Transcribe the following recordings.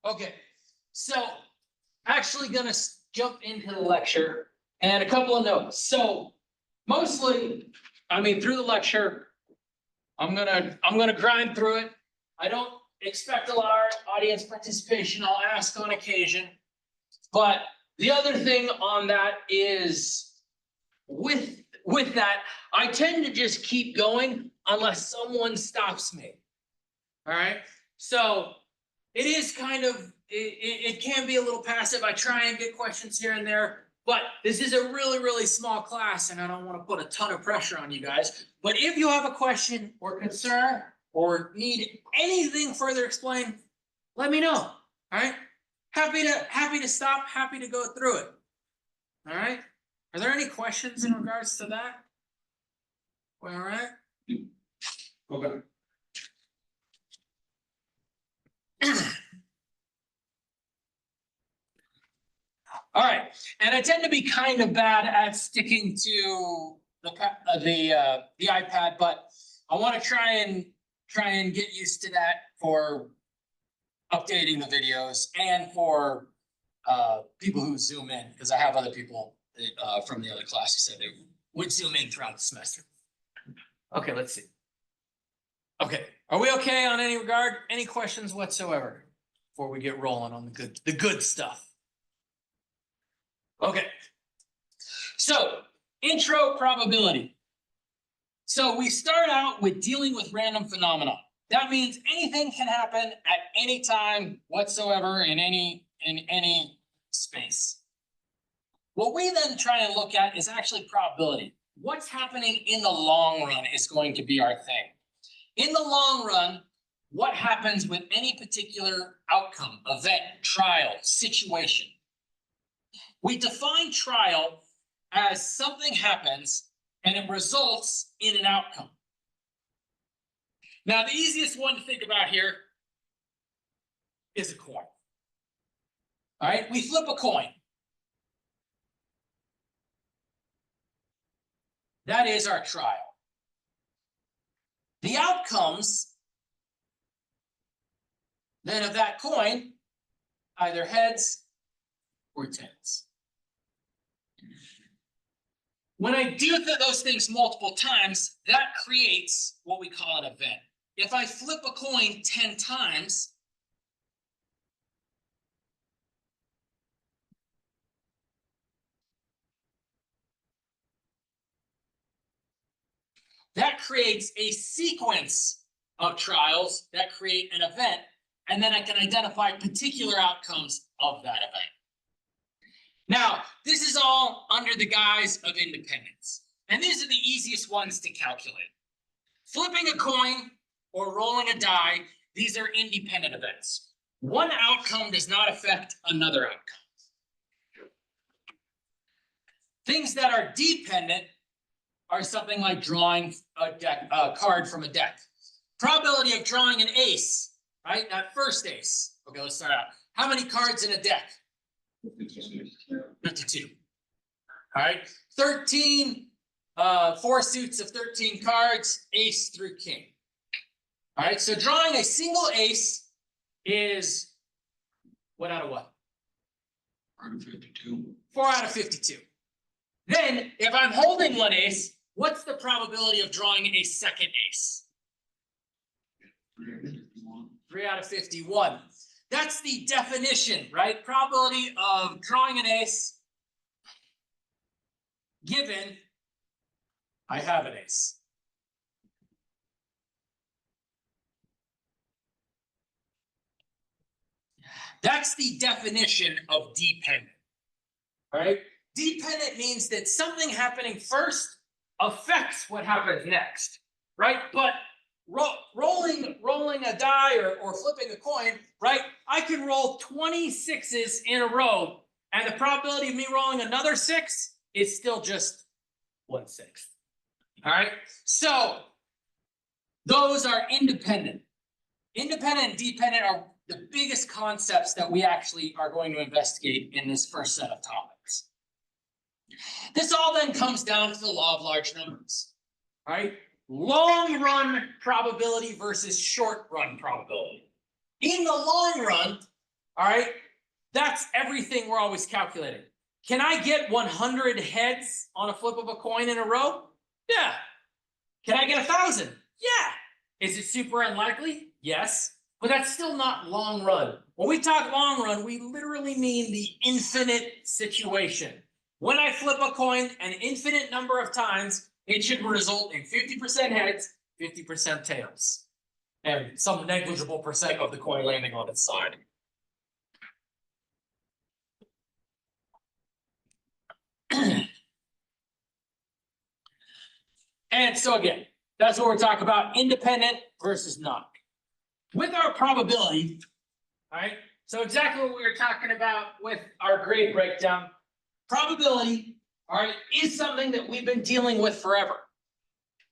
Okay, so actually gonna jump into the lecture and a couple of notes. So mostly, through the lecture, I'm gonna grind through it. I don't expect a large audience participation. I'll ask on occasion. But the other thing on that is with that, I tend to just keep going unless someone stops me. All right, so it is kind of, it can be a little passive. I try and get questions here and there, but this is a really, really small class and I don't want to put a ton of pressure on you guys. But if you have a question or concern or need anything further explained, let me know. All right, happy to stop, happy to go through it. All right, are there any questions in regards to that? All right. Okay. All right, and I tend to be kind of bad at sticking to the iPad, but I want to try and get used to that for updating the videos and for people who zoom in, because I have other people that, from the other class who said they would zoom in throughout the semester. Okay, let's see. Okay, are we okay on any regard? Any questions whatsoever before we get rolling on the good stuff? Okay, so intro probability. So we start out with dealing with random phenomena. That means anything can happen at any time whatsoever in any space. What we then try and look at is actually probability. What's happening in the long run is going to be our thing. In the long run, what happens with any particular outcome, event, trial, situation? We define trial as something happens and it results in an outcome. Now, the easiest one to think about here is a coin. All right, we flip a coin. That is our trial. The outcomes then of that coin, either heads or tails. When I do those things multiple times, that creates what we call an event. If I flip a coin 10 times, that creates a sequence of trials that create an event, and then I can identify particular outcomes of that event. Now, this is all under the guise of independence, and these are the easiest ones to calculate. Flipping a coin or rolling a die, these are independent events. One outcome does not affect another outcome. Things that are dependent are something like drawing a card from a deck. Probability of drawing an ace, right? That first ace. Okay, let's start out. How many cards in a deck? 52. All right, 13, 4 suits of 13 cards, ace through king. All right, so drawing a single ace is what out of what? 4 out of 52. 4 out of 52. Then, if I'm holding one ace, what's the probability of drawing a second ace? 3 out of 51. 3 out of 51. That's the definition, right? Probability of drawing an ace given I have an ace. That's the definition of dependent, right? Dependent means that something happening first affects what happens next, right? But rolling a die or flipping a coin, right? I can roll 20 sixes in a row, and the probability of me rolling another 6 is still just 1/6. All right, so those are independent. Independent and dependent are the biggest concepts that we actually are going to investigate in this first set of topics. This all then comes down to the law of large numbers, right? Long run probability versus short run probability. In the long run, All right, that's everything we're always calculating. Can I get 100 heads on a flip of a coin in a row? Yeah. Can I get 1,000? Yeah. Is it super unlikely? Yes. But that's still not long run. When we talk long run, we literally mean the infinite situation. When I flip a coin an infinite number of times, it should result in 50% heads, 50% tails, and some negligible percent of the coin landing on its side. And so again, that's what we're talking about, independent versus not. With our probability, all right, so exactly what we were talking about with our grade breakdown, probability, all right, is something that we've been dealing with forever.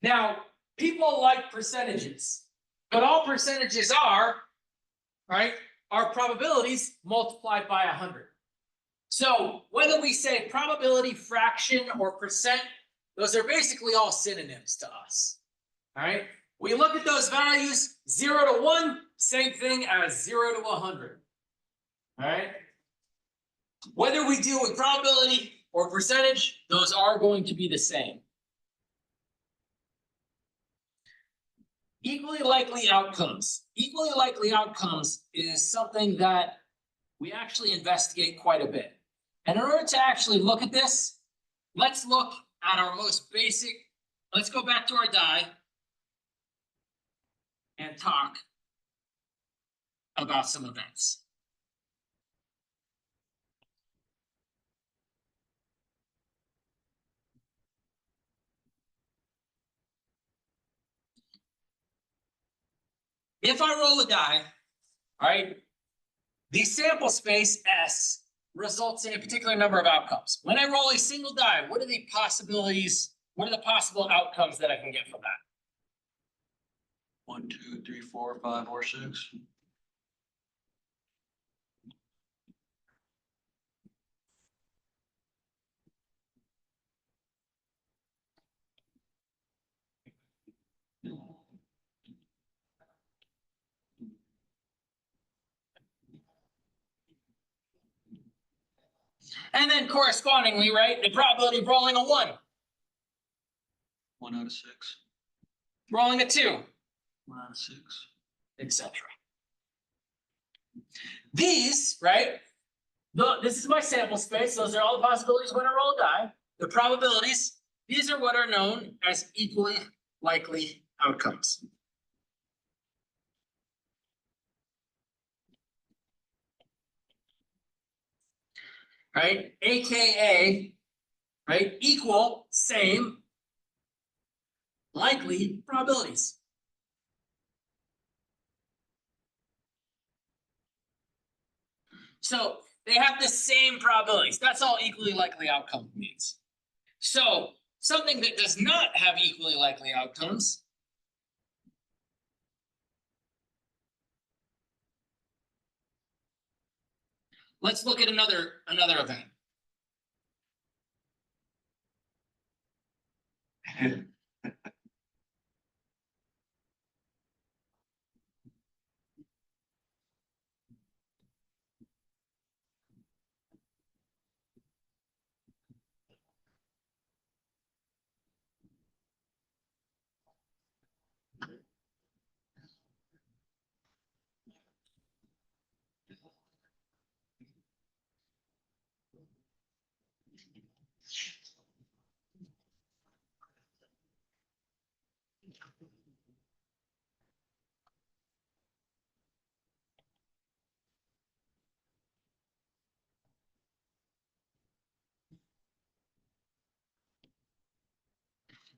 Now, people like percentages, but all percentages are, right, are probabilities multiplied by 100. So whether we say probability, fraction, or percent, those are basically all synonyms to us. All right. We look at those values, 0 to 1, same thing as 0 to 100. All right. Whether we deal with probability or percentage, those are going to be the same. Equally likely outcomes. Equally likely outcomes is something that we actually investigate quite a bit. And in order to actually look at this, let's look at our most basic, let's go back to our die and talk about some events. If I roll a die, all right, the sample space S results in a particular number of outcomes. When I roll a single die, what are the possibilities? What are the possible outcomes that I can get from that? 1, 2, 3, 4, 5, or 6. And then correspondingly, right, the probability of rolling a 1, 1 out of 6. rolling a 2, 1 out of 6. etc. These, right, this is my sample space. Those are all the possibilities when I roll a die. The probabilities, these are what are known as equally likely outcomes. Right, AKA, right, equal, same, likely probabilities. So they have the same probabilities. That's all equally likely outcome means. So something that does not have equally likely outcomes let's look at another event.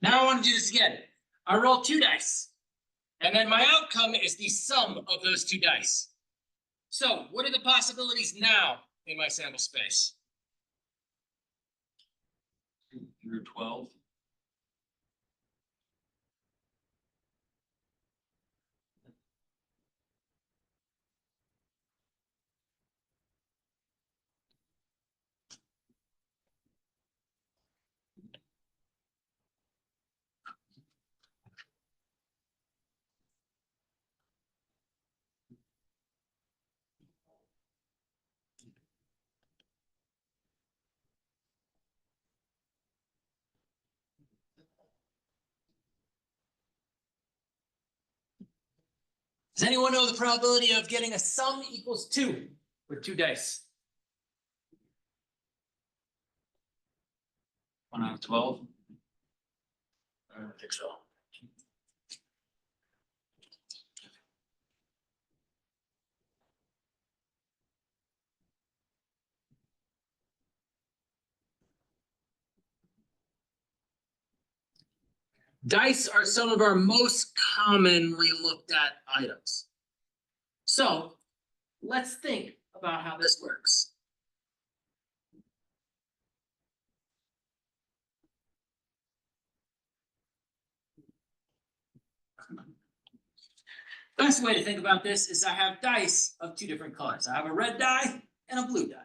Now I want to do this again. I roll 2 dice, and then my outcome is the sum of those 2 dice. So what are the possibilities now in my sample space? You're 12. Does anyone know the probability of getting a sum equals 2 with 2 dice? 1 out of 12. I don't think so. Dice are some of our most commonly looked at items. So let's think about how this works. Best way to think about this is I have dice of 2 different colors. I have a red die and a blue die.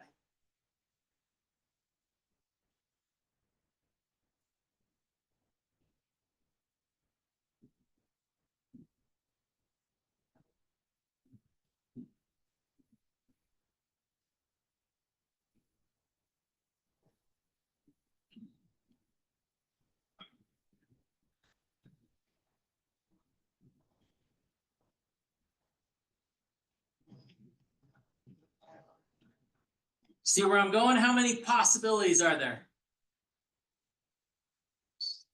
See where I'm going? How many possibilities are there?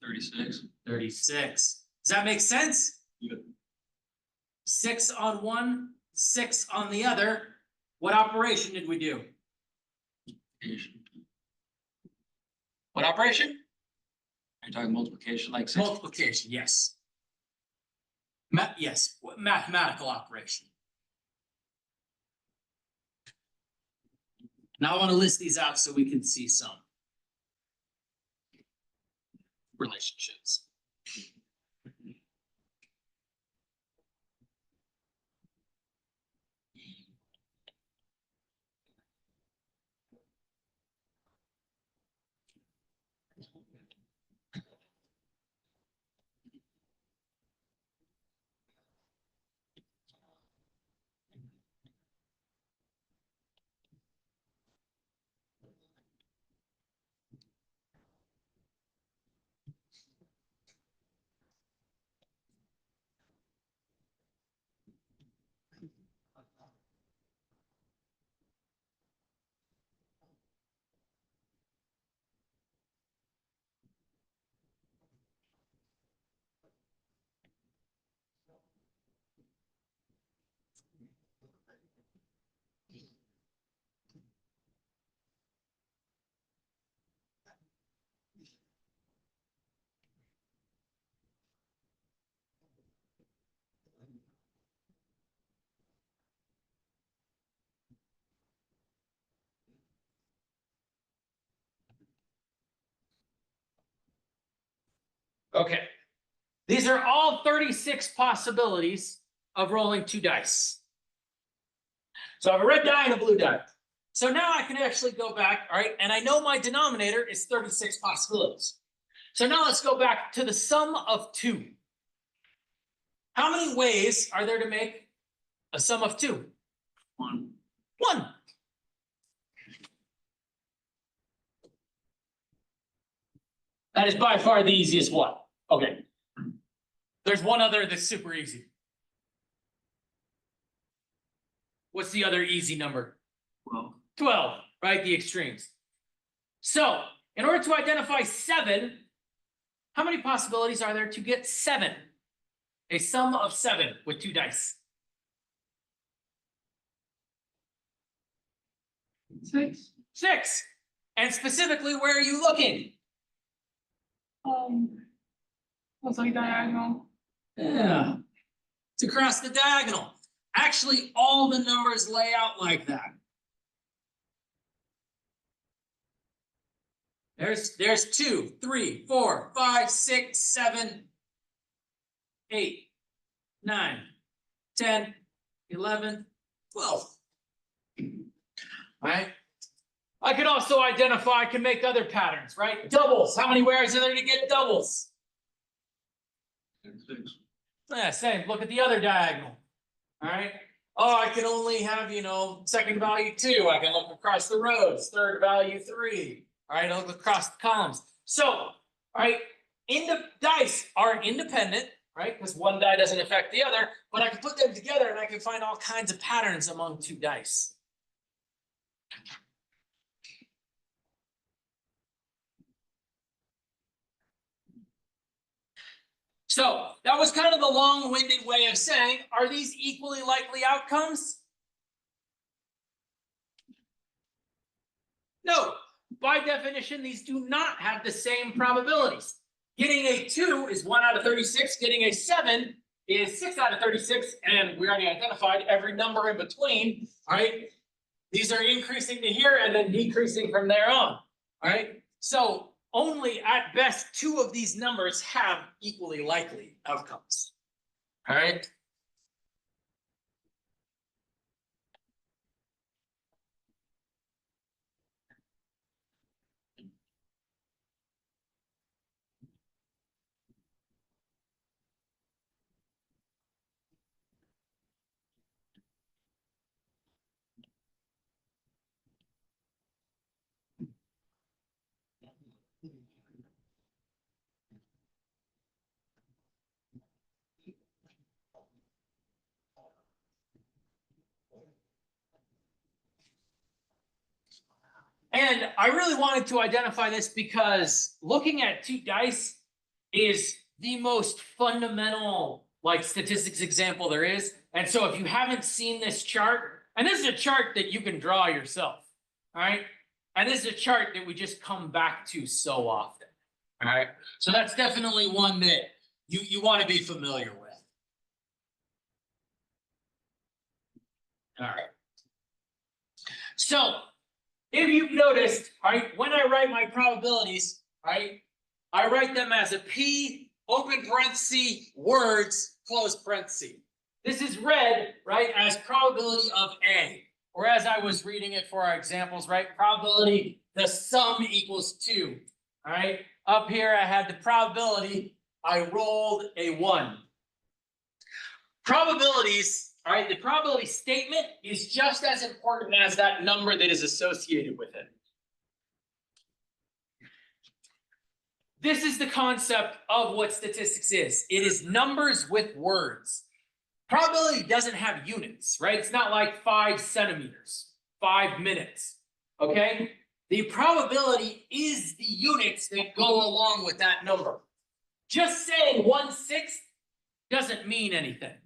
36. 36. Does that make sense? Yeah. 6 on one, 6 on the other. What operation did we do? What operation? Are you talking multiplication like 6? Multiplication, yes. Yes, mathematical operation. Now I want to list these out so we can see some relationships. Okay, these are all 36 possibilities of rolling 2 dice. So I have a red die and a blue die. So now I can actually go back, all right, and I know my denominator is 36 possibilities. So now let's go back to the sum of 2. How many ways are there to make a sum of 2? 1. 1. That is by far the easiest one. Okay. There's one other that's super easy. What's the other easy number? 12. 12, right? The extremes. So, in order to identify 7, how many possibilities are there to get 7? A sum of 7 with 2 dice. 6. 6. And specifically, where are you looking? Looks like diagonal. Yeah. It's across the diagonal. Actually, all the numbers lay out like that. There's 2, 3, 4, 5, 6, 7, 8, 9, 10, 11, 12. Right? I could also identify, I can make other patterns, right? Doubles. How many ways are there to get doubles? 6. Yeah, same. Look at the other diagonal. All right. Oh, I can only have, second value 2. I can look across the rows, third value 3. All right, I'll look across the columns. So, all right, dice are independent right? Because one die doesn't affect the other, but I can put them together and I can find all kinds of patterns among two dice. So that was kind of the long-winded way of saying, are these equally likely outcomes? No, by definition, these do not have the same probabilities. Getting a 2 is 1 out of 36, getting a 7 is 6 out of 36, and we already identified every number in between, all right? These are increasing to here and then decreasing from there on, all right? So only at best 2 of these numbers have equally likely outcomes, all right? And I really wanted to identify this because looking at two dice is the most fundamental like statistics example there is. And so if you haven't seen this chart, and this is a chart that you can draw yourself, all right? And this is a chart that we just come back to so often, all right? So that's definitely one that you want to be familiar with. All right. So if you've noticed, right, when I write my probabilities, right, I write them as a P, open parenthesis, words, close parenthesis. This is read, right, as probability of A, or as I was reading it for our examples, right, probability, the sum equals 2, all right? Up here, I had the probability, I rolled a 1. Probabilities, all right, the probability statement is just as important as that number that is associated with it. This is the concept of what statistics is. It is numbers with words. Probability doesn't have units, right? It's not like 5 centimeters, 5 minutes, okay? The probability is the units that go along with that number. Just saying 1/6 doesn't mean anything,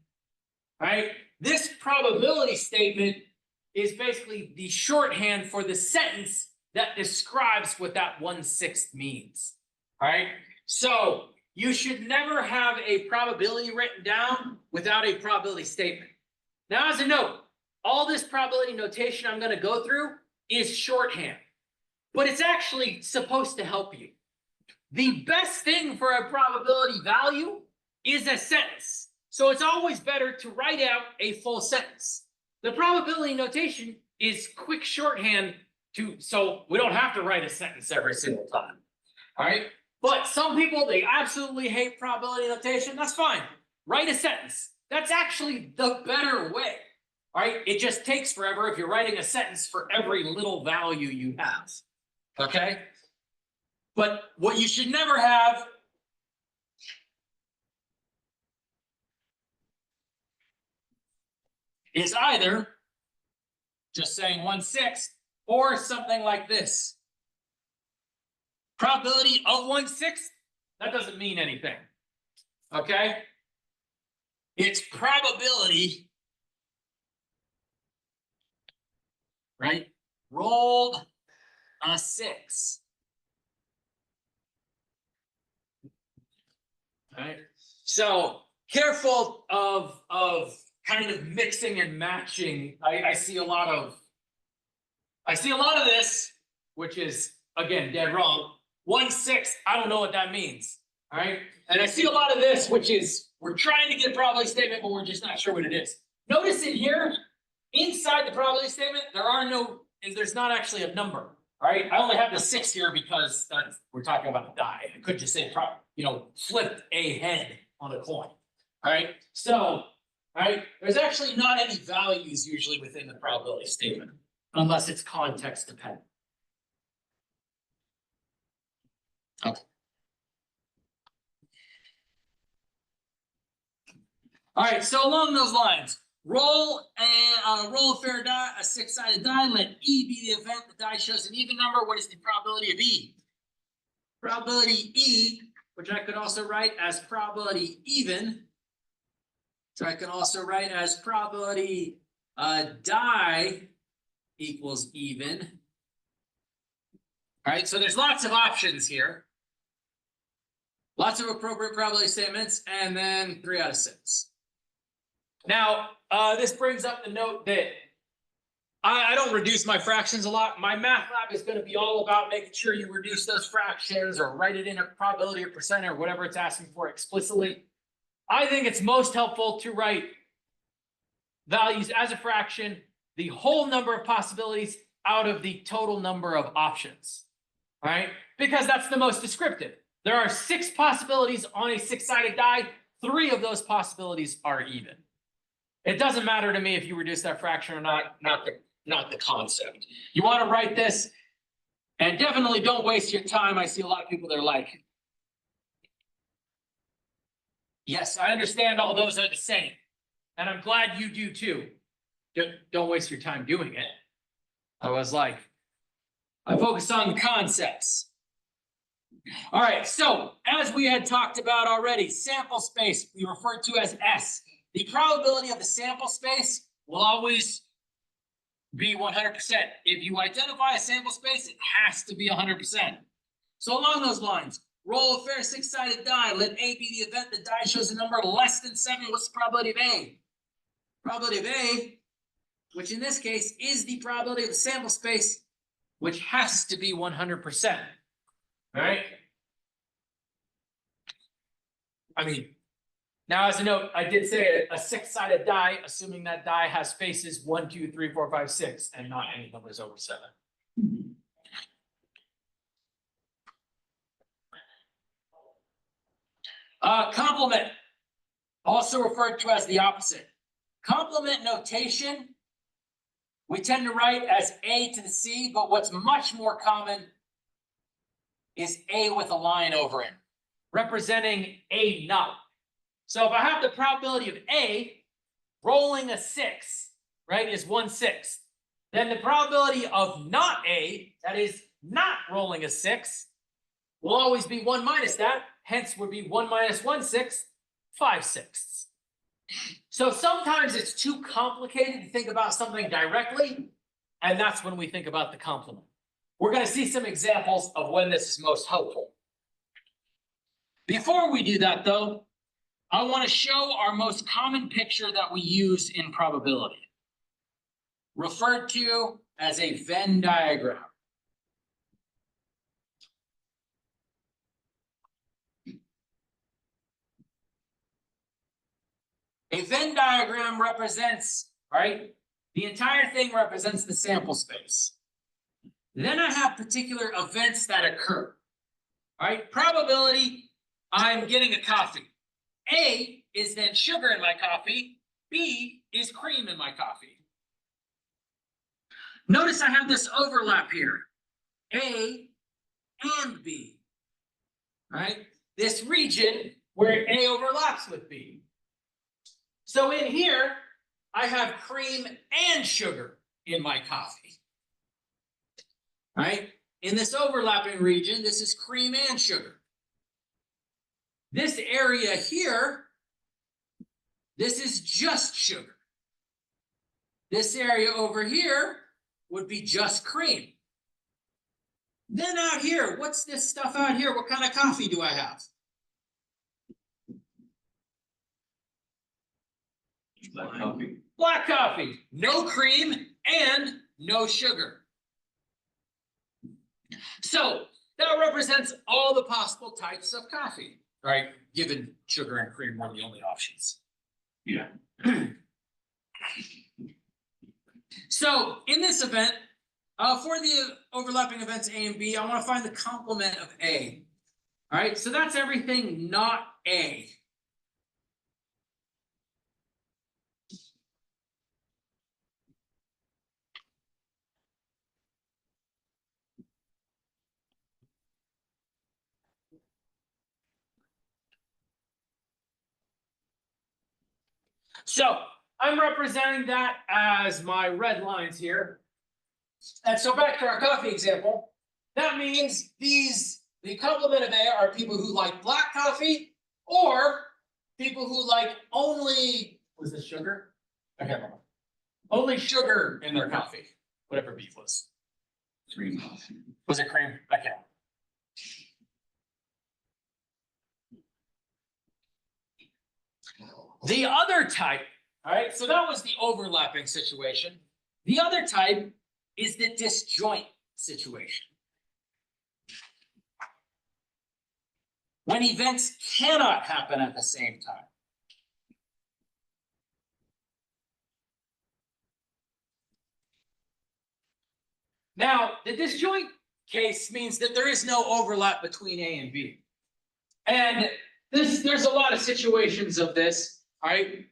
right? This probability statement is basically the shorthand for the sentence that describes what that 1/6 means, all right? So you should never have a probability written down without a probability statement. Now, as a note, all this probability notation I'm going to go through is shorthand, but it's actually supposed to help you. The best thing for a probability value is a sentence. So it's always better to write out a full sentence. The probability notation is quick shorthand so we don't have to write a sentence every single time, all right? But some people, they absolutely hate probability notation. That's fine. Write a sentence. That's actually the better way, all right? It just takes forever if you're writing a sentence for every little value you have, okay? But what you should never have is either just saying 1/6 or something like this. Probability of 1/6, that doesn't mean anything, okay? It's probability, right? Rolled a 6. All right, so careful of kind of mixing and matching. I see a lot of this, which is again dead wrong. 1/6, I don't know what that means. All right, and I see a lot of this, which is we're trying to get a probability statement, but we're just not sure what it is. Notice in here, inside the probability statement, there's not actually a number. All right, I only have the 6 here because we're talking about a die. I could just say, flipped a head on a coin. All right, so, all right, there's actually not any values usually within the probability statement, unless it's context dependent. Okay. All right, so along those lines, roll a fair die, a six-sided die, let E be the event the die shows an even number. What is the probability of E? Probability E, which I could also write as probability even. So I can also write as probability die equals even. All right, so there's lots of options here. Lots of appropriate probability statements, and then 3 out of 6. Now, this brings up the note that I don't reduce my fractions a lot. My math lab is going to be all about making sure you reduce those fractions or write it in a probability or percent or whatever it's asking for explicitly. I think it's most helpful to write values as a fraction, the whole number of possibilities out of the total number of options, right? Because that's the most descriptive. There are 6 possibilities on a 6-sided die. 3 of those possibilities are even. It doesn't matter to me if you reduce that fraction or not the concept. You want to write this, and definitely don't waste your time. I see a lot of people that are like, yes, I understand all those are the same. And I'm glad you do too. Don't waste your time doing it. I was like, I focus on the concepts. All right, so as we had talked about already, sample space we refer to as S. The probability of the sample space will always be 100%. If you identify a sample space, it has to be 100%. So along those lines, roll a fair 6-sided die. Let A be the event the die shows a number less than 7. What's the probability of A? Probability of A, which in this case is the probability of the sample space, which has to be 100%. All right. I mean, now as a note, I did say a 6-sided die, assuming that die has faces 1, 2, 3, 4, 5, 6, and not any numbers over 7. Complement, also referred to as the opposite. Complement notation, we tend to write as A to the C, but what's much more common is A with a line over it, representing A naught. So if I have the probability of A rolling a 6, right, is 1/6, then the probability of not A, that is not rolling a 6, will always be 1 minus that, hence would be 1 minus 1/6, 5/6. So sometimes it's too complicated to think about something directly, and that's when we think about the complement. We're going to see some examples of when this is most helpful. Before we do that, though, I want to show our most common picture that we use in probability, referred to as a Venn diagram. A Venn diagram represents, right? The entire thing represents the sample space. Then I have particular events that occur. All right, probability, I'm getting a coffee. A is then sugar in my coffee. B is cream in my coffee. Notice I have this overlap here. A and B. All right, this region where A overlaps with B. So in here, I have cream and sugar in my coffee. Right? In this overlapping region, this is cream and sugar. This area here, this is just sugar. This area over here would be just cream. Then out here, what's this stuff out here? What kind of coffee do I have? Black coffee. Black coffee. No cream and no sugar. So that represents all the possible types of coffee, right? Given sugar and cream were the only options. Yeah. So in this event, for the overlapping events A and B, I want to find the complement of A. All right, so that's everything not A. So I'm representing that as my red lines here. And so back to our coffee example, that means the complement of A are people who like black coffee or people who like only, was this sugar? Okay, only sugar in their coffee, whatever B was. Three. Was it cream? Okay. The other type, all right, so that was the overlapping situation. The other type is the disjoint situation. When events cannot happen at the same time. Now, the disjoint case means that there is no overlap between A and B. And there's a lot of situations of this, all right?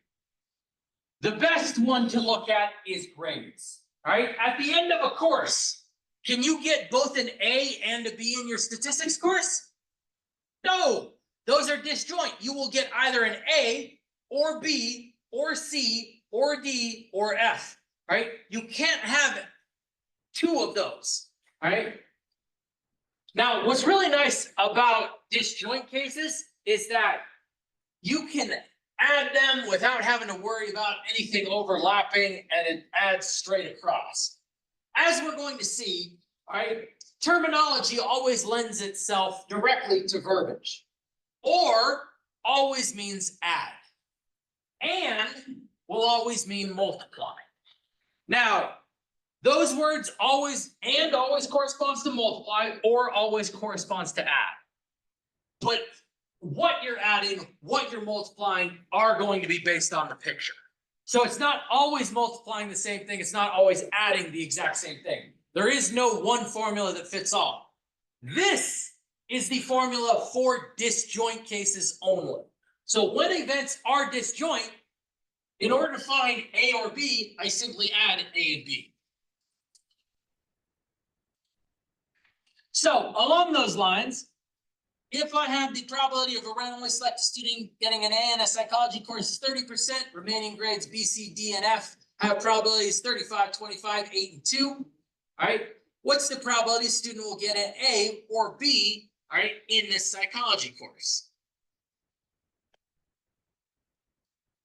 The best one to look at is grades, all right? At the end of a course, can you get both an A and a B in your statistics course? No, those are disjoint. You will get either an A or B or C or D or F, right? You can't have two of those, all right? Now, what's really nice about disjoint cases is that you can add them without having to worry about anything overlapping, and it adds straight across. As we're going to see, all right, terminology always lends itself directly to verbiage, or always means add, and will always mean multiply. Now, those words always corresponds to multiply, or always corresponds to add. But what you're adding, what you're multiplying are going to be based on the picture. So it's not always multiplying the same thing. It's not always adding the exact same thing. There is no one formula that fits all. This is the formula for disjoint cases only. So when events are disjoint, in order to find A or B, I simply add A and B. So along those lines, if I have the probability of a randomly selected student getting an A in a psychology course is 30%, remaining grades B, C, D, and F have probabilities 35, 25, 8, and 2. All right, what's the probability a student will get an A or B, all right, in this psychology course?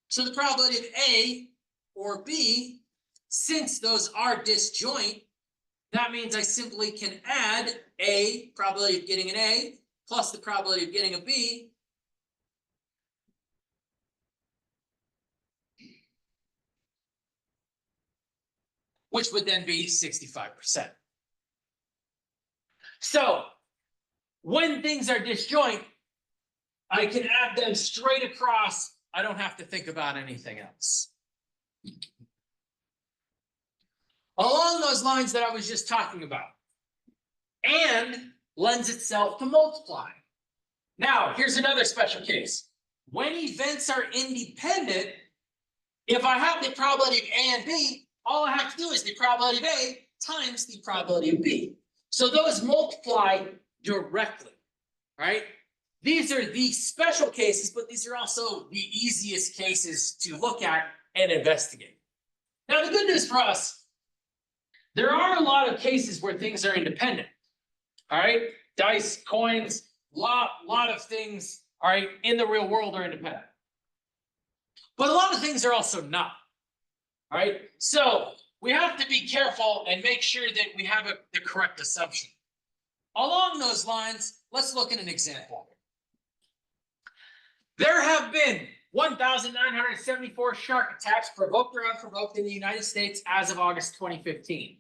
So the probability of A or B, since those are disjoint, that means I simply can add A, probability of getting an A, plus the probability of getting a B. Which would then be 65%. So when things are disjoint, I can add them straight across. I don't have to think about anything else. Along those lines that I was just talking about, and lends itself to multiplying. Now, here's another special case. When events are independent, if I have the probability of A and B, all I have to do is the probability of A times the probability of B. So those multiply directly, right? These are the special cases, but these are also the easiest cases to look at and investigate. Now, the good news for us, there are a lot of cases where things are independent. All right, dice, coins, lot of things, all right, in the real world are independent. But a lot of things are also not. All right, so we have to be careful and make sure that we have the correct assumption. Along those lines, let's look at an example. There have been 1,974 shark attacks, provoked or unprovoked, in the United States as of August 2015.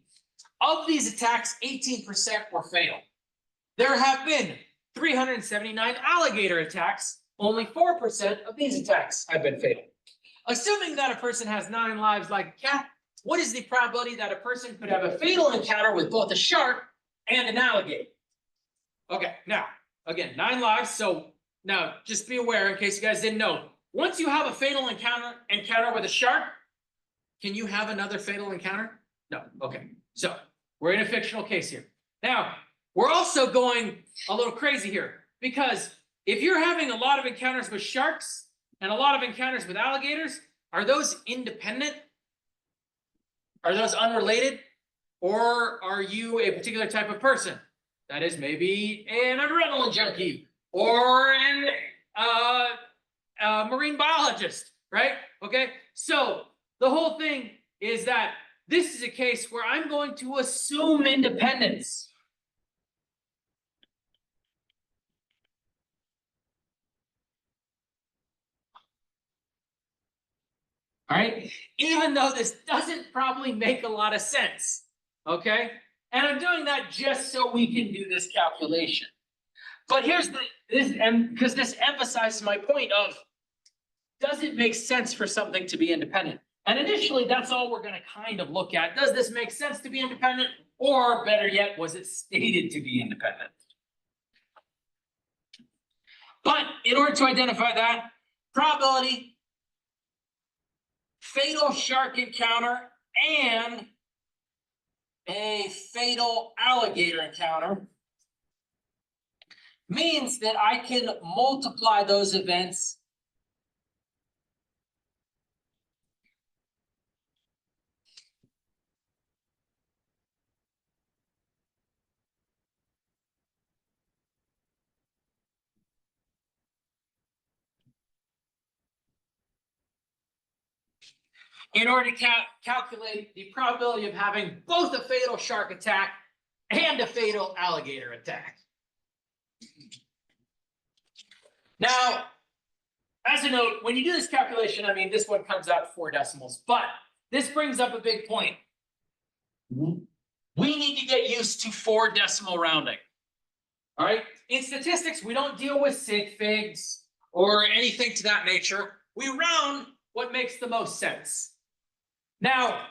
Of these attacks, 18% were fatal. There have been 379 alligator attacks. Only 4% of these attacks have been fatal. Assuming that a person has 9 lives like a cat, what is the probability that a person could have a fatal encounter with both a shark and an alligator? Okay, now, again, 9 lives. So now just be aware in case you guys didn't know. Once you have a fatal encounter with a shark, can you have another fatal encounter? No, okay. So we're in a fictional case here. Now, we're also going a little crazy here, because if you're having a lot of encounters with sharks and a lot of encounters with alligators, are those independent? Are those unrelated? Or are you a particular type of person? That is maybe an adrenaline junkie or a marine biologist, right? Okay, so the whole thing is that this is a case where I'm going to assume independence. All right, even though this doesn't probably make a lot of sense, okay? And I'm doing that just so we can do this calculation. But here's because this emphasizes my point of, does it make sense for something to be independent? And initially, that's all we're gonna kind of look at. Does this make sense to be independent? Or better yet, was it stated to be independent? But in order to identify that, probability, fatal shark encounter, and a fatal alligator encounter means that I can multiply those events in order to calculate the probability of having both a fatal shark attack and a fatal alligator attack. Now, as a note, when you do this calculation, I mean, this one comes out 4 decimals, but this brings up a big point. We need to get used to 4 decimal rounding. All right, in statistics, we don't deal with sig figs or anything to that nature. We round what makes the most sense. Now,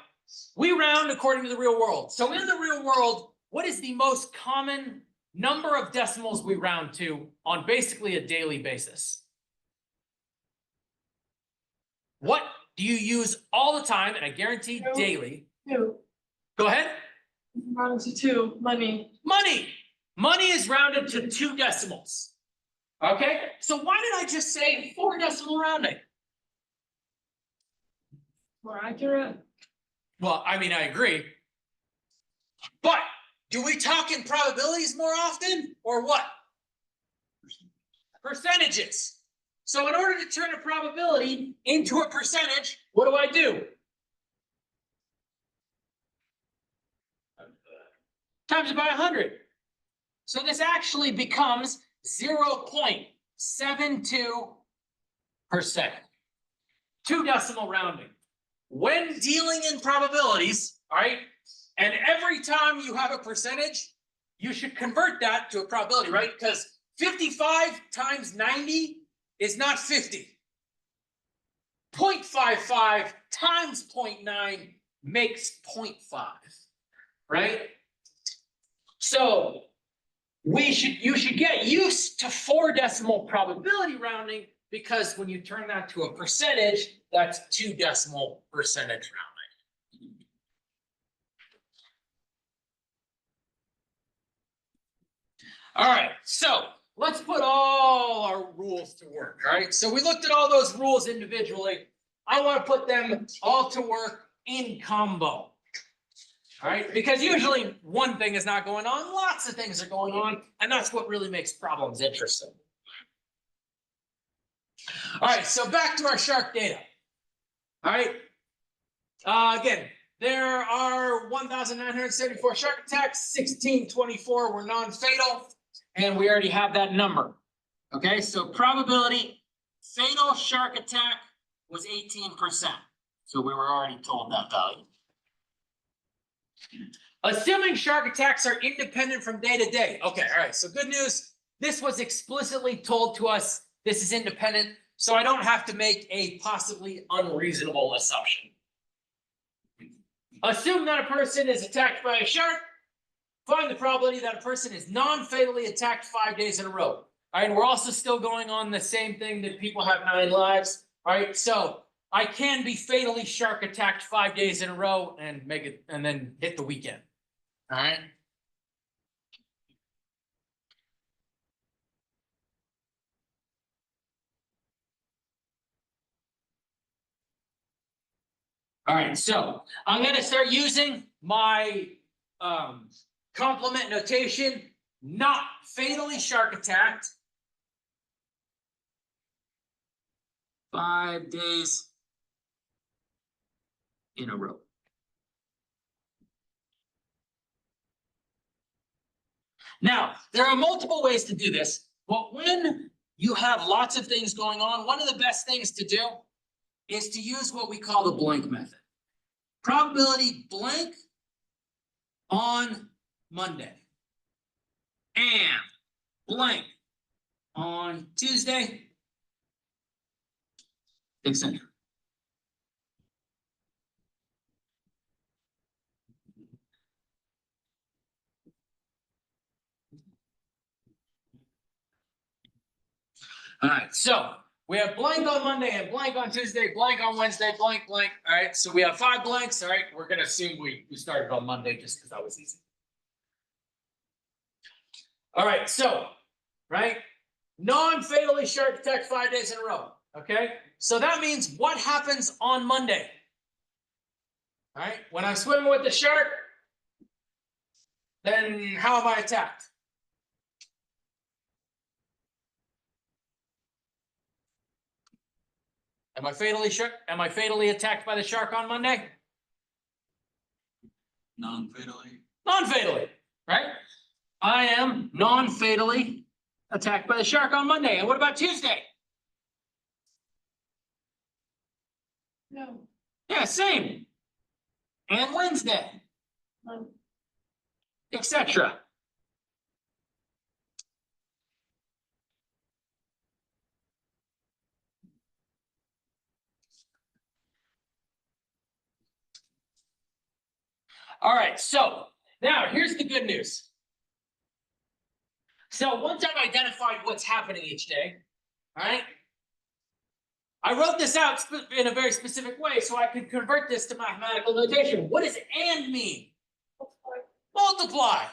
we round according to the real world. So in the real world, what is the most common number of decimals we round to on basically a daily basis? What do you use all the time? And I guarantee daily. 2. Go ahead. Rounded to 2. Money. Money. Money is rounded to 2 decimals. Okay, so why did I just say 4 decimal rounding? More accurate. Well, I mean, I agree. But do we talk in probabilities more often or what? Percentages. So in order to turn a probability into a percentage, what do? Times it by 100. So this actually becomes 0.72%. 2 decimal rounding. When dealing in probabilities, all right, and every time you have a percentage, you should convert that to a probability, right? Because 55 times 90 is not 50. 0.55 times 0.9 makes 0.5, right? So you should get used to 4 decimal probability rounding, because when you turn that to a percentage, that's 2 decimal percentage rounding. All right, so let's put all our rules to work, all right? So we looked at all those rules individually. I want to put them all to work in combo, all right? Because usually one thing is not going on, lots of things are going on, and that's what really makes problems interesting. All right, so back to our shark data. All right. Again, there are 1,974 shark attacks, 1,624 were non-fatal, and we already have that number. Okay, so probability, fatal shark attack was 18%. So we were already told that value. Assuming shark attacks are independent from day to day. Okay, all right, so good news. This was explicitly told to us. This is independent, so I don't have to make a possibly unreasonable assumption. Assume that a person is attacked by a shark. Find the probability that a person is non-fatally attacked 5 days in a row. All right, we're also still going on the same thing that people have 9 lives. All right, so I can be fatally shark attacked 5 days in a row and make it, and then hit the weekend. All right. All right, so I'm gonna start using my complement notation, not fatally shark attacked. 5 days in a row. Now, there are multiple ways to do this, but when you have lots of things going on, one of the best things to do is to use what we call the blank method. Probability blank on Monday and blank on Tuesday, etc. All right, so we have blank on Monday and blank on Tuesday, blank on Wednesday, blank, blank. All right, so we have 5 blanks. All right, we're gonna assume we started on Monday just because that was easy. All right, so, right, non-fatally shark attack 5 days in a row. Okay, so that means what happens on Monday? All right, when I'm swimming with the shark, then how am I attacked? Am I fatally attacked by the shark on Monday? Non-fatally. Non-fatally, right? I am non-fatally attacked by the shark on Monday. And what about Tuesday? No. Yeah, same. And Wednesday, Um, etc. All right, so now here's the good news. So once I've identified what's happening each day, all right, I wrote this out in a very specific way so I could convert this to mathematical notation. What does and mean? Multiply.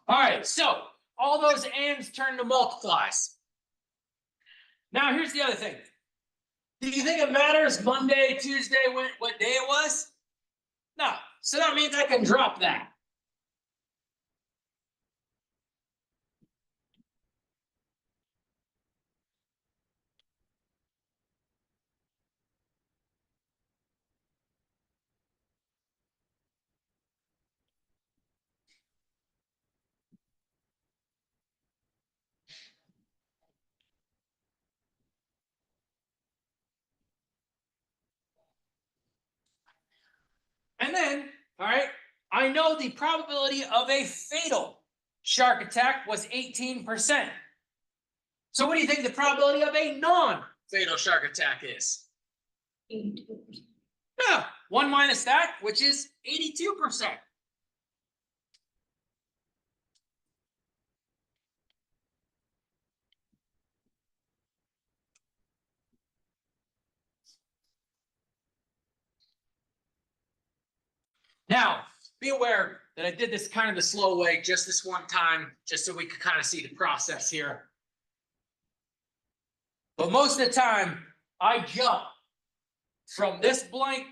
All right, so all those ands turn to multiplies. Now here's the other thing. Do you think it matters Monday, Tuesday, what day it was? No. So that means I can drop that. And then, all right, I know the probability of a fatal shark attack was 18%. So what do you think the probability of a non-fatal shark attack is? 82%. Yeah, 1 minus that, which is 82%. Now, be aware that I did this kind of the slow way, just this one time, just so we could kind of see the process here. But most of the time, I jump from this blank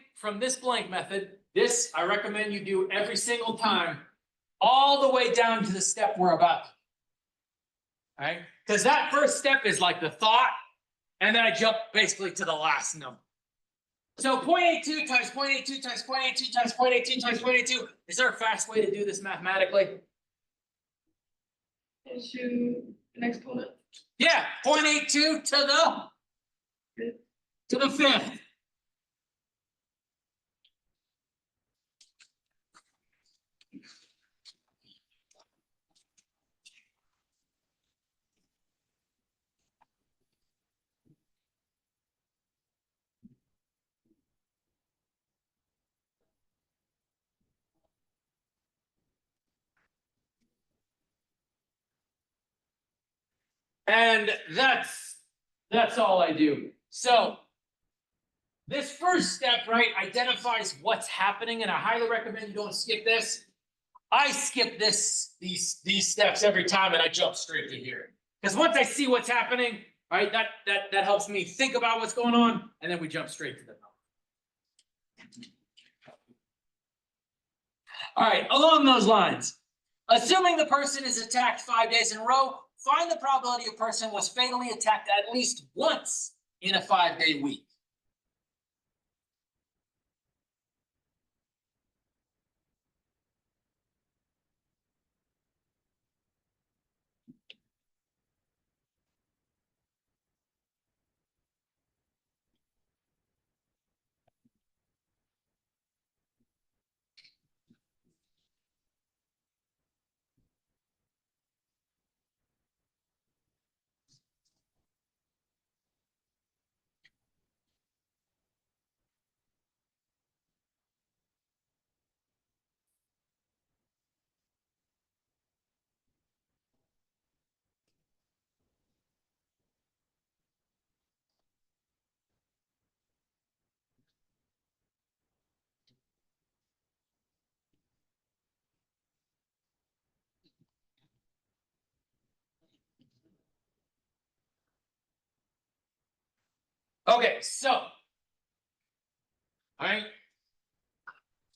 method. This I recommend you do every single time, all the way down to the step we're about to. All right? Because that first step is like the thought, and then I jump basically to the last number. So 0.82 times 0.82 times 0.82 times 0.82 times 0.82. Is there a fast way to do this mathematically? Into an exponent. Yeah, 0.82 to the fifth. And that's all I do. So this first step, right, identifies what's happening, and I highly recommend you don't skip this. I skip these steps every time and I jump straight to here. Because once I see what's happening, right, that helps me think about what's going on, and then we jump straight to the number. All right, along those lines, assuming the person is attacked 5 days in a row, find the probability a person was fatally attacked at least once in a 5-day week. Okay, so, all right,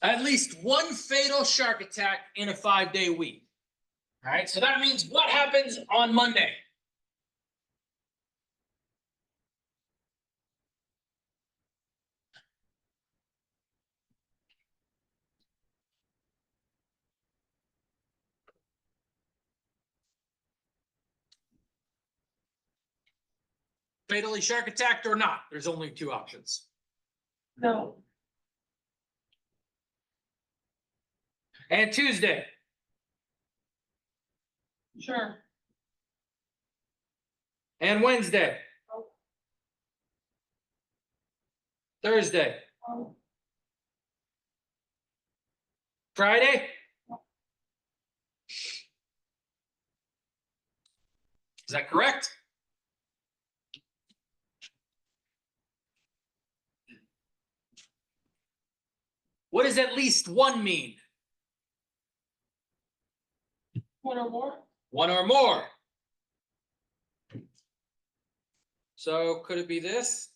at least one fatal shark attack in a 5-day week. All right, so that means what happens on Monday? Fatally shark attacked or not? There's only two options. No. And Tuesday, Sure. and Wednesday, Thursday, Oh, Friday? Is that correct? What does at least one mean? one or more? One or more. So could it be this?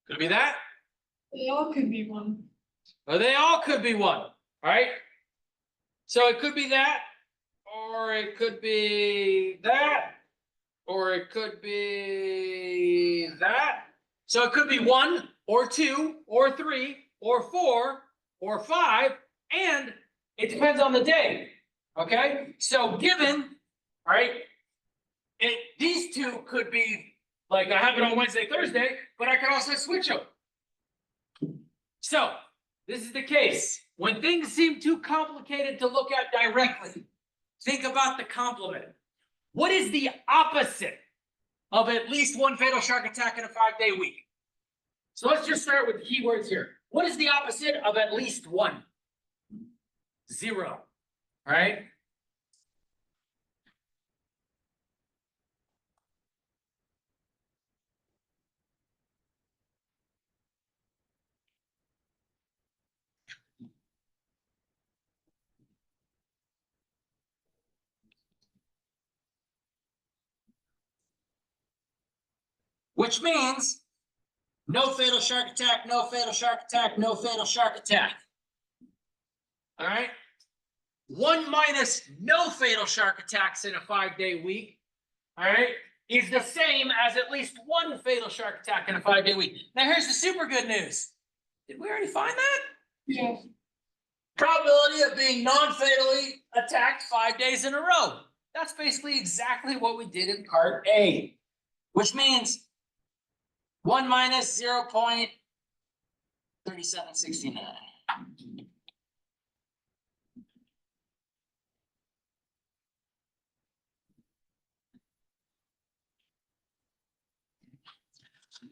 Could it be that? They all could be one. Or they all could be one, all right? So it could be that, or it could be that, or it could be that. So it could be 1 or 2 or 3 or 4 or 5, and it depends on the day. Okay, so given, all right, these two could be like I have it on Wednesday, Thursday, but I could also switch them. So this is the case. When things seem too complicated to look at directly, think about the complement. What is the opposite of at least one fatal shark attack in a 5-day week? So let's just start with the keywords here. What is the opposite of at least one? 0. All right. Which means no fatal shark attack, no fatal shark attack, no fatal shark attack. All right. 1 minus no fatal shark attacks in a 5-day week, all right, is the same as at least one fatal shark attack in a 5-day week. Now here's the super good news. Did we already find that? Yes. Probability of being non-fatally attacked 5 days in a row. That's basically exactly what we did in part A, which means 1 minus 0.3769.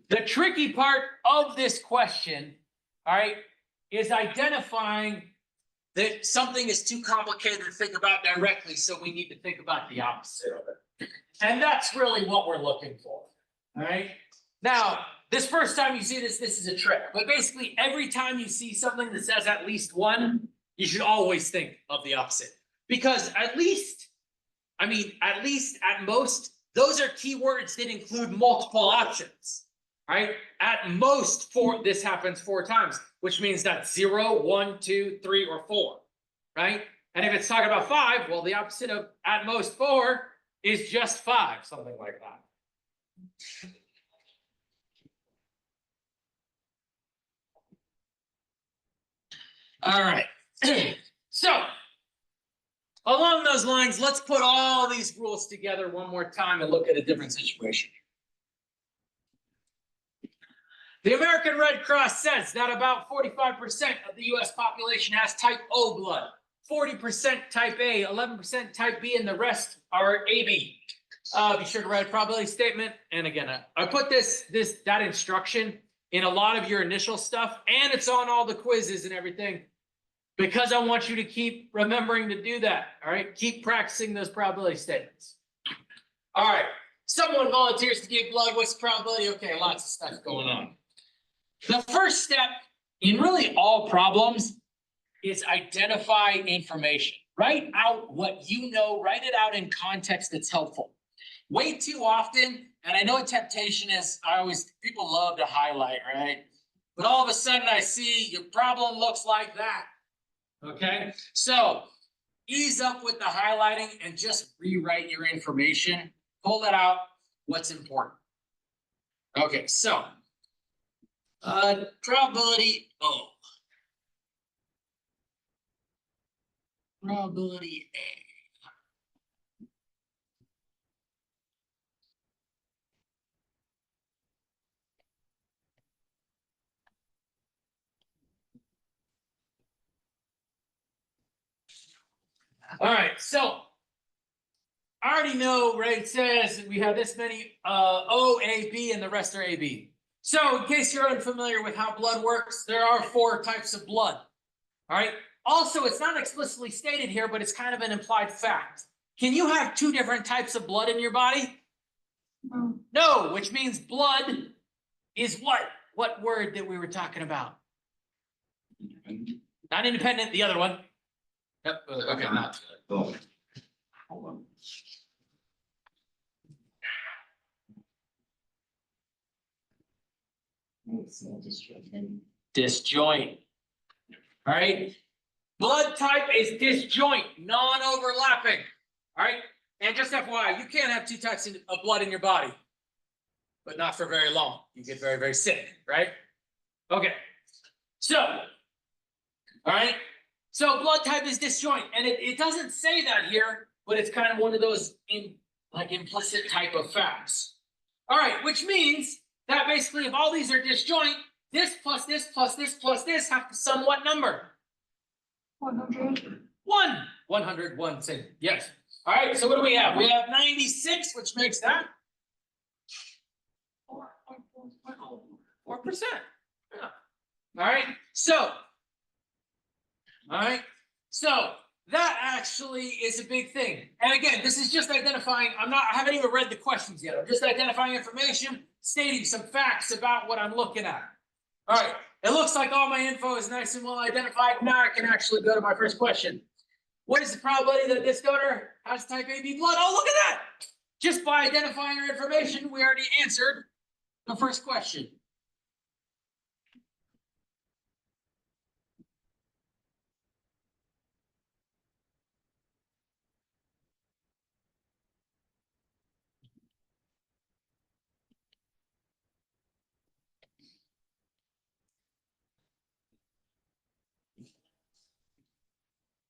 The tricky part of this question, all right, is identifying that something is too complicated to think about directly, so we need to think about the opposite of it. And that's really what we're looking for, all right? Now, this first time you see this, this is a trick, but basically every time you see something that says at least one, you should always think of the opposite. Because at least, at most, those are keywords that include multiple options, right? At most, this happens 4 times, which means that's 0, 1, 2, 3, or 4, right? And if it's talking about 5, well, the opposite of at most 4 is just 5, something like that. All right. So, along those lines, let's put all these rules together one more time and look at a different situation. The American Red Cross says that about 45% of the US population has type O blood, 40% type A, 11% type B, and the rest are AB. Be sure to write a probability statement. And again, I put that instruction in a lot of your initial stuff, and it's on all the quizzes and everything, because I want you to keep remembering to do that. All right, keep practicing those probability statements. All right, someone volunteers to give blood. What's the probability? Okay, lots of stuff going on. The first step in really all problems is identify information. Write out what you know, write it out in context that's helpful. Way too often, and I know temptation is, people love to highlight, right? But all of a sudden I see your problem looks like that. Okay, so ease up with the highlighting and just rewrite your information. Pull that out, what's important. Okay, so probability O. Probability A. All right, so I already know, right? It says we have this many O, A, B, and the rest are AB. So in case you're unfamiliar with how blood works, there are 4 types of blood. All right. Also, it's not explicitly stated here, but it's kind of an implied fact. Can you have 2 different types of blood in your body? No, which means blood is what? What word that we were talking about? Not independent, the other one. Yep. Okay, not. Oh. Hold on. Disjoint. All right. Blood type is disjoint, non-overlapping. All right. And just FYI, you can't have 2 types of blood in your body, but not for very long. You get very, very sick, right? Okay. So, all right. So blood type is disjoint, and it doesn't say that here, but it's kind of one of those implicit type of facts. All right, which means that basically if all these are disjoint, this plus this plus this plus this have to sum what number? 100. 1. 100, 1, same. Yes. All right, so what do we have? We have 96, which makes that 4%. Yeah. All right, so that actually is a big thing. And again, this is just identifying, I haven't even read the questions yet. I'm just identifying information, stating some facts about what I'm looking at. All right, it looks like all my info is nice and well identified. Now I can actually go to my first question. What is the probability that this donor has type AB blood? Oh, look at that. Just by identifying your information, we already answered the first question.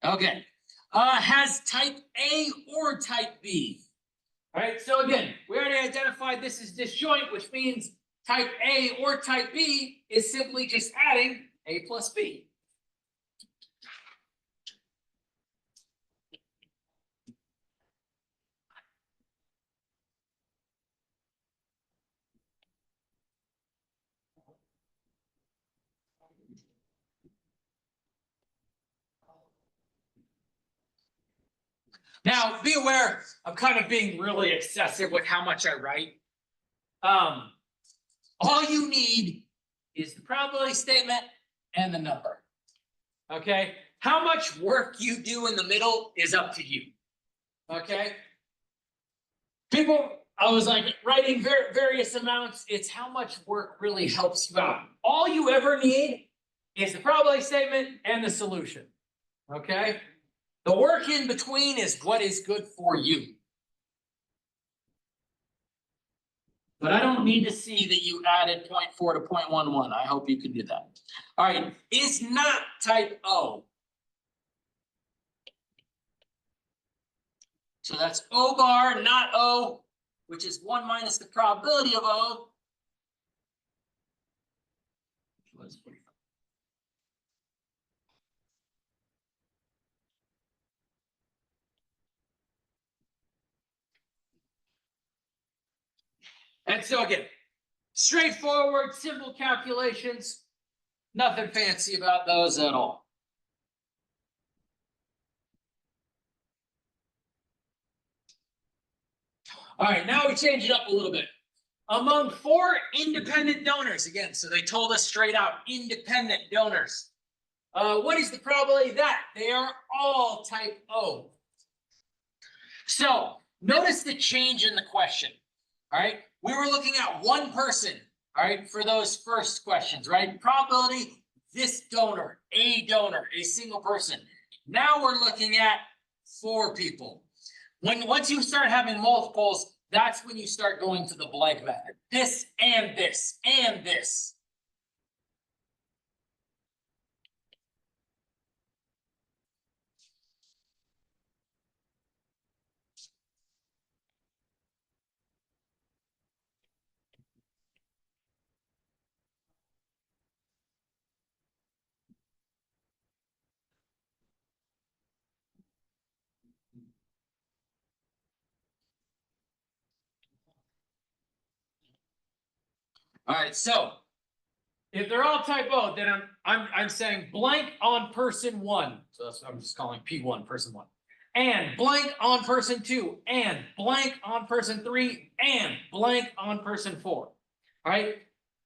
Okay. Has type A or type B? All right, so again, we already identified this is disjoint, which means type A or type B is simply just adding A plus B. Now, be aware, I'm kind of being really excessive with how much I write. All you need is the probability statement and the number. Okay? How much work you do in the middle is up to you. Okay? People, I was like writing various amounts. It's how much work really helps you out. All you ever need is the probability statement and the solution. Okay? The work in between is what is good for you. But I don't need to see that you added 0.4 to 0.11. I hope you can do that. All right, is not type O. So that's O bar, not O, which is 1 minus the probability of O. And so again, straightforward, simple calculations, nothing fancy about those at all. All right, now we change it up a little bit. Among 4 independent donors, again, so they told us straight out, independent donors. What is the probability that they are all type O? So notice the change in the question. All right, we were looking at one person, all right, for those first questions, right? Probability, this donor, a single person. Now we're looking at 4 people. Once you start having multiples, that's when you start going to the blank method. This and this and this. All right, so if they're all type O, then I'm saying blank on person 1. So that's what I'm just calling P1, person 1. And blank on person 2, and blank on person 3, and blank on person 4. All right.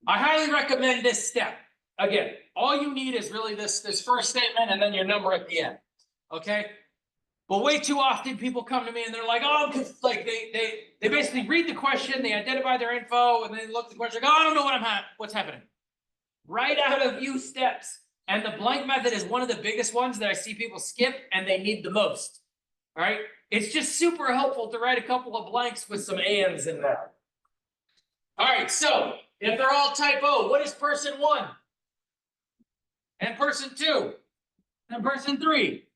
I highly recommend this step. Again, all you need is really this first statement and then your number at the end. Okay. But way too often people come to me and they're like, oh, like they basically read the question, they identify their info, and then look at the question, like, oh, I don't know what's happening. Write out a few steps. And the blank method is one of the biggest ones that I see people skip and they need the most. All right. It's just super helpful to write a couple of blanks with some ands in there. All right. So if they're all type O, what is person 1? And person 2? And person 3?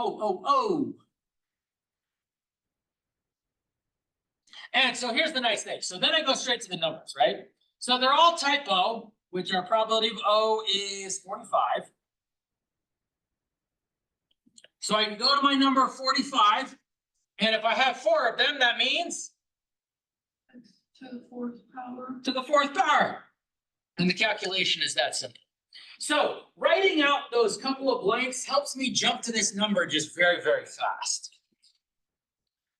Oh. And so here's the nice thing. So then I go straight to the numbers, right? So they're all type O, which our probability of O is 45. So I can go to my number 45. And if I have 4 of them, that means? To the 4th power. To the 4th power. And the calculation is that simple. So writing out those couple of blanks helps me jump to this number just very, very fast.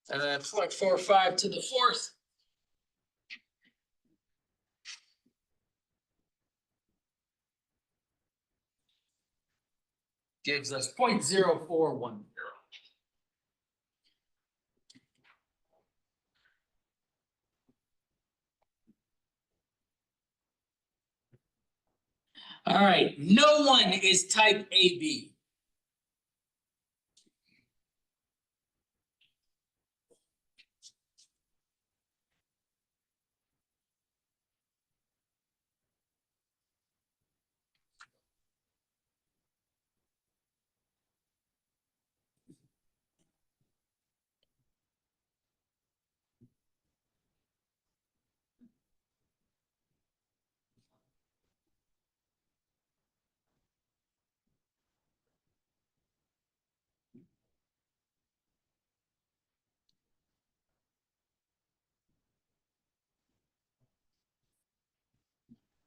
And then 0.45 to the 4th. Gives us 0.0410. All right, no one is type AB.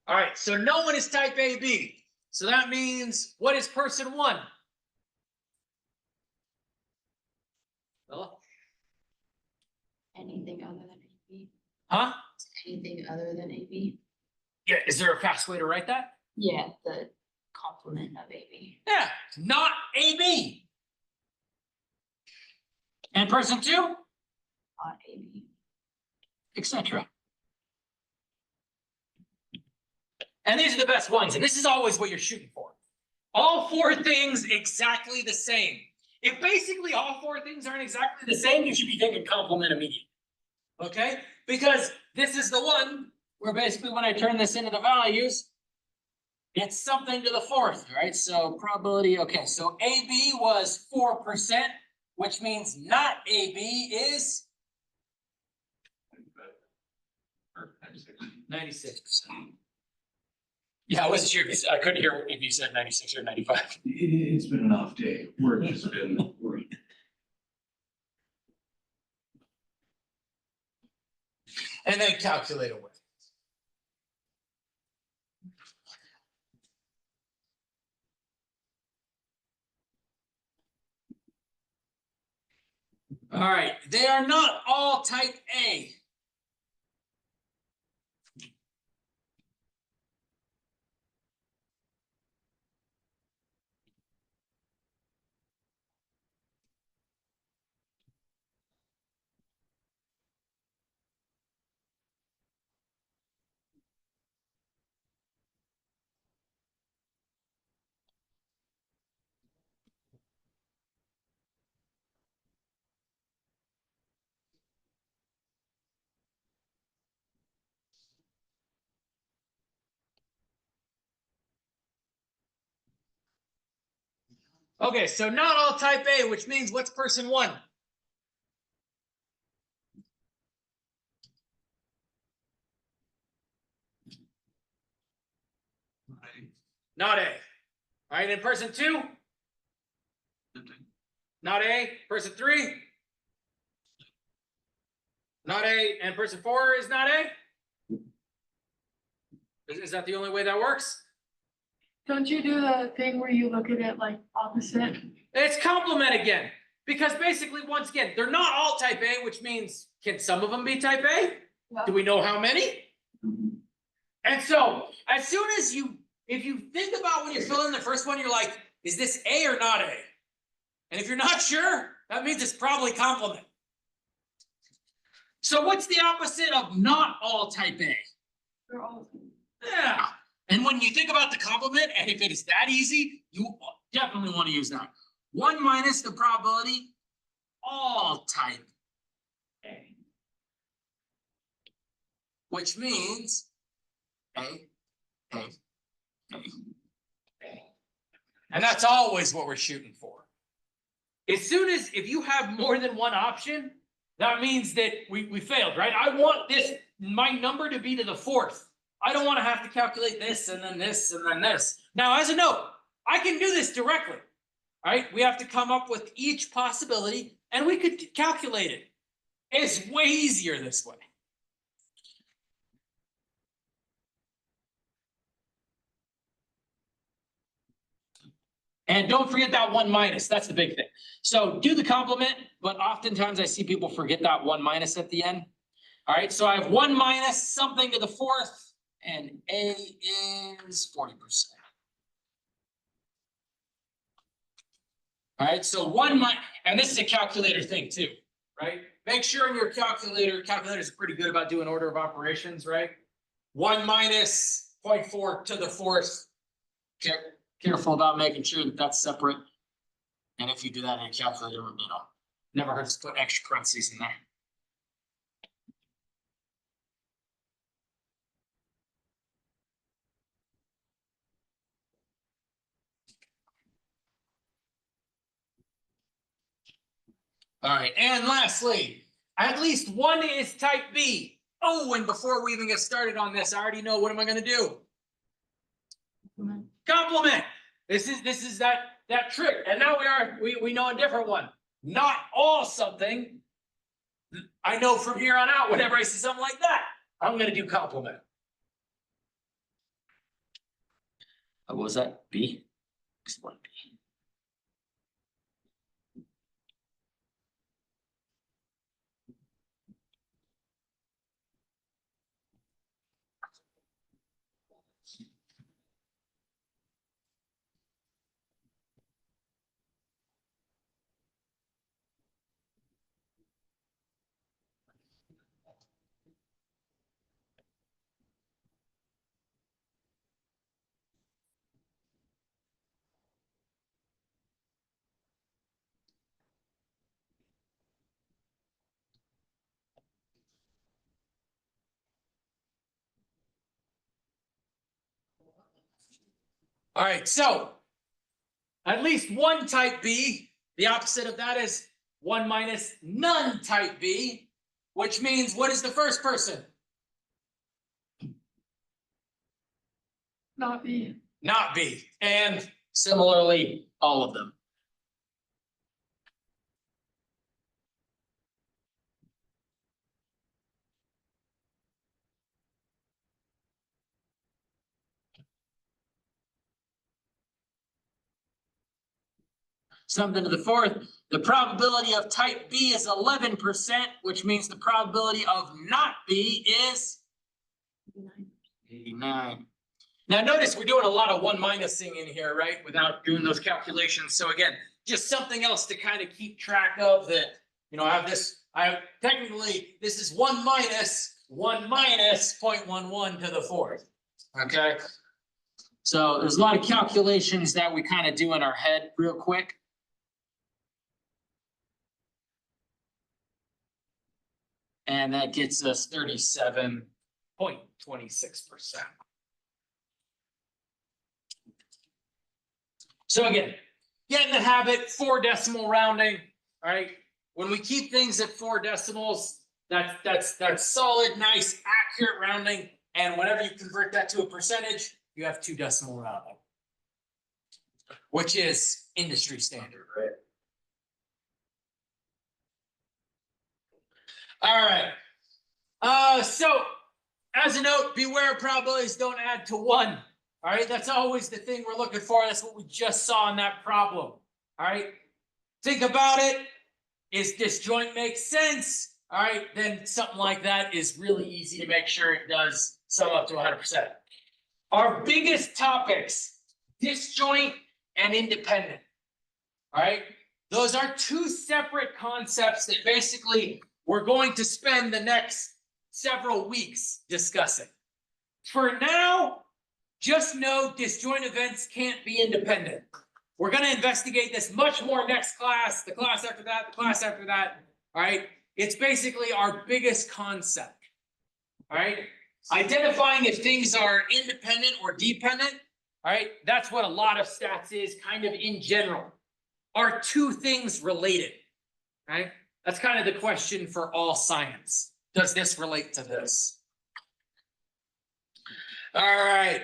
All right, so no one is type AB. So that means, what is person 1? Hello? anything other than AB? Huh? Anything other than AB? Yeah, is there a fast way to write that? Yeah, the complement of AB. Yeah, not AB. And person two, Not AB. etc. And these are the best ones, and this is always what you're shooting for. All four things exactly the same. If basically all four things aren't exactly the same, you should be thinking complement immediately. Okay? Because this is the one where basically when I turn this into the values, it's something to the fourth, right? So probability, okay, so AB was 4%, which means not AB is 96%. Yeah, I wasn't sure, I couldn't hear if you said 96 or 95. It's been an off day. Work has been work. And then calculate away. All right, they are not all type A. Okay, so not all type A, which means what's person one? Not A. All right, and person two? Not A. Person three? Not A. And person four is not A? Is that the only way that works? Don't you do the thing where you look at it like opposite? It's complement again. Because basically, once again, they're not all type A, which means can some of them be type A? Yeah. Do we know how many? And so as soon as if you think about when you're filling the first one, you're like, is this A or not A? And if you're not sure, that means it's probably complement. So what's the opposite of not all type A? They're all. Yeah. And when you think about the complement, and if it is that easy, you definitely want to use that. 1 minus the probability, all type A. Which means A, A, A, A. And that's always what we're shooting for. As soon as, if you have more than one option, that means that we failed, right? I want my number to be to the fourth. I don't want to have to calculate this and then this and then this. Now, as a note, I can do this directly, right? We have to come up with each possibility and we could calculate it. It's way easier this way. And don't forget that 1 minus, that's the big thing. So do the complement, but oftentimes I see people forget that 1 minus at the end. All right, so I have 1 minus something to the fourth, and A is 40%. All right, so 1 minus, and this is a calculator thing too, right? Make sure in your calculators are pretty good about doing order of operations, right? 1 minus 0.4 to the fourth. Careful about making sure that that's separate. And if you do that in a calculator, never hurts to put extra parentheses in there. All right, and lastly, at least one is type B. Oh, and before we even get started on this, I already know what am I gonna do? Complement. This is that trick. And now we know a different one. Not all something. I know from here on out, whenever I see something like that, I'm gonna do complement. What was that? B? Explain B. All right, so at least one type B, the opposite of that is 1 minus none type B, which means what is the first person? Not B. Not B. And similarly, all of them. Something to the fourth, the probability of type B is 11%, which means the probability of not B is 89. Now notice we're doing a lot of 1 minusing in here, right? Without doing those calculations. So again, just something else to kind of keep track of that, you know, technically, this is 1 minus 0.11 to the fourth, okay? So there's a lot of calculations that we kind of do in our head real quick. And that gets us 37.26%. So again, get in the habit, 4 decimal rounding, all right? When we keep things at 4 decimals, that's solid, nice, accurate rounding. And whenever you convert that to a percentage, you have 2 decimal rounding, which is industry standard, right? All right. So as a note, beware probabilities don't add to 1. All right, that's always the thing we're looking for. That's what we just saw in that problem. All right, think about it. Is disjoint make sense? All right, then something like that is really easy to make sure it does sum up to 100%. Our biggest topics, disjoint and independent. All right, those are 2 separate concepts that basically we're going to spend the next several weeks discussing. For now, just know disjoint events can't be independent. We're going to investigate this much more next class, the class after that, the class after that. All right. It's basically our biggest concept. All right. Identifying if things are independent or dependent. All right. That's what a lot of stats is kind of in general. Are 2 things related? Right. That's kind of the question for all science. Does this relate to this? All right.